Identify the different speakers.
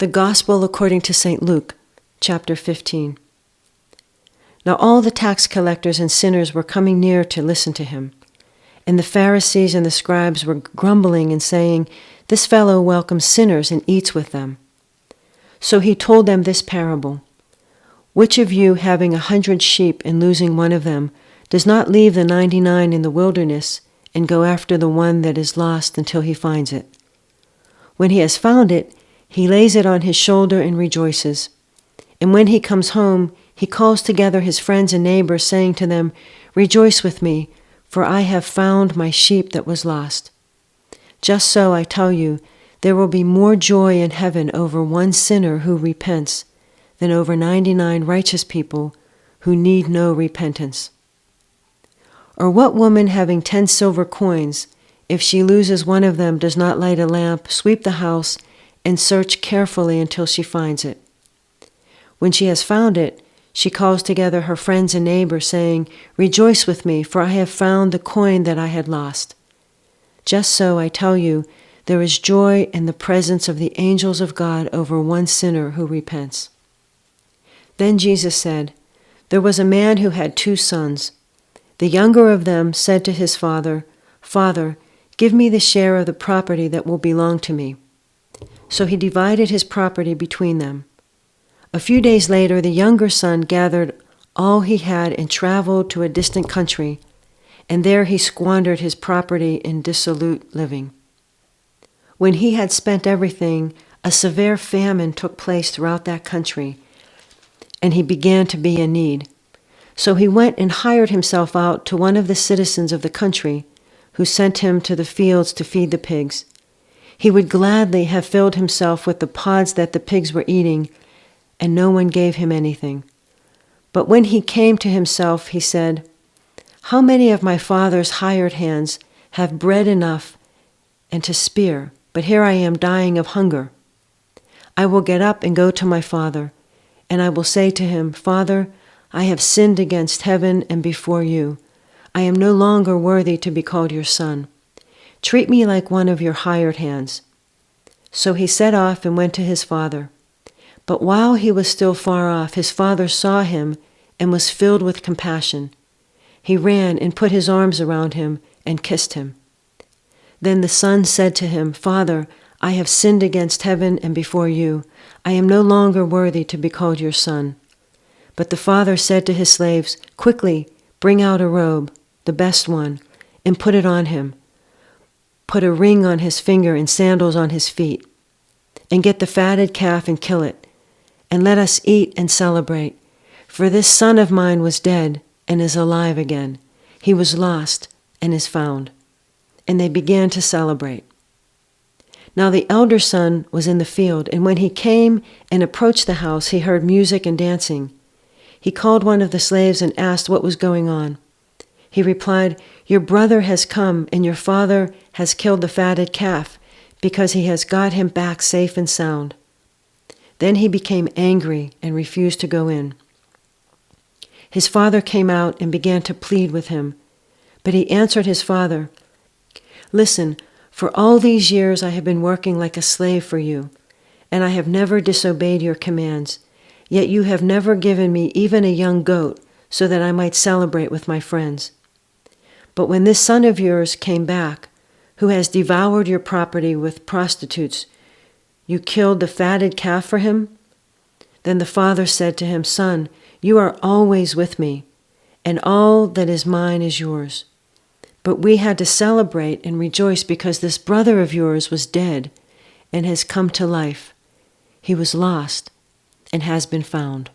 Speaker 1: The Gospel according to St. Luke, chapter 15. Now all the tax collectors and sinners were coming near to listen to him. And the Pharisees and the scribes were grumbling and saying, "This fellow welcomes sinners and eats with them." So he told them this parable. Which of you, having 100 sheep and losing one of them, does not leave the 99 in the wilderness and go after the one that is lost until he finds it? When he has found it, he lays it on his shoulder and rejoices. And when he comes home, he calls together his friends and neighbors, saying to them, "Rejoice with me, for I have found my sheep that was lost." Just so, I tell you, there will be more joy in heaven over one sinner who repents than over 99 righteous people who need no repentance. Or what woman having 10 silver coins, if she loses one of them, does not light a lamp, sweep the house, and search carefully until she finds it? When she has found it, she calls together her friends and neighbors, saying, "Rejoice with me, for I have found the coin that I had lost." Just so, I tell you, there is joy in the presence of the angels of God over one sinner who repents. Then Jesus said, "There was a man who had 2 sons. The younger of them said to his father, 'Father, give me the share of the property that will belong to me.' So he divided his property between them. A few days later, the younger son gathered all he had and traveled to a distant country, and there he squandered his property in dissolute living. When he had spent everything, a severe famine took place throughout that country, and he began to be in need. So he went and hired himself out to one of the citizens of the country, who sent him to the fields to feed the pigs. He would gladly have filled himself with the pods that the pigs were eating, and no one gave him anything. But when he came to himself, he said, 'How many of my father's hired hands have bread enough and to spare, but here I am dying of hunger. I will get up and go to my father, and I will say to him, Father, I have sinned against heaven and before you. I am no longer worthy to be called your son. Treat me like one of your hired hands.' So he set off and went to his father. But while he was still far off, his father saw him and was filled with compassion. He ran and put his arms around him and kissed him. Then the son said to him, 'Father, I have sinned against heaven and before you. I am no longer worthy to be called your son.' But the father said to his slaves, 'Quickly, bring out a robe, the best one, and put it on him. Put a ring on his finger and sandals on his feet. And get the fatted calf and kill it. And let us eat and celebrate. For this son of mine was dead and is alive again. He was lost and is found.' And they began to celebrate. Now the elder son was in the field, and when he came and approached the house, he heard music and dancing. He called one of the slaves and asked what was going on. He replied, 'Your brother has come, and your father has killed the fatted calf, because he has got him back safe and sound.' Then he became angry and refused to go in. His father came out and began to plead with him. But he answered his father, 'Listen, for all these years I have been working like a slave for you, and I have never disobeyed your commands. Yet you have never given me even a young goat so that I might celebrate with my friends. But when this son of yours came back, who has devoured your property with prostitutes, you killed the fatted calf for him?' Then the father said to him, 'Son, you are always with me, and all that is mine is yours. But we had to celebrate and rejoice because this brother of yours was dead and has come to life. He was lost and has been found.'"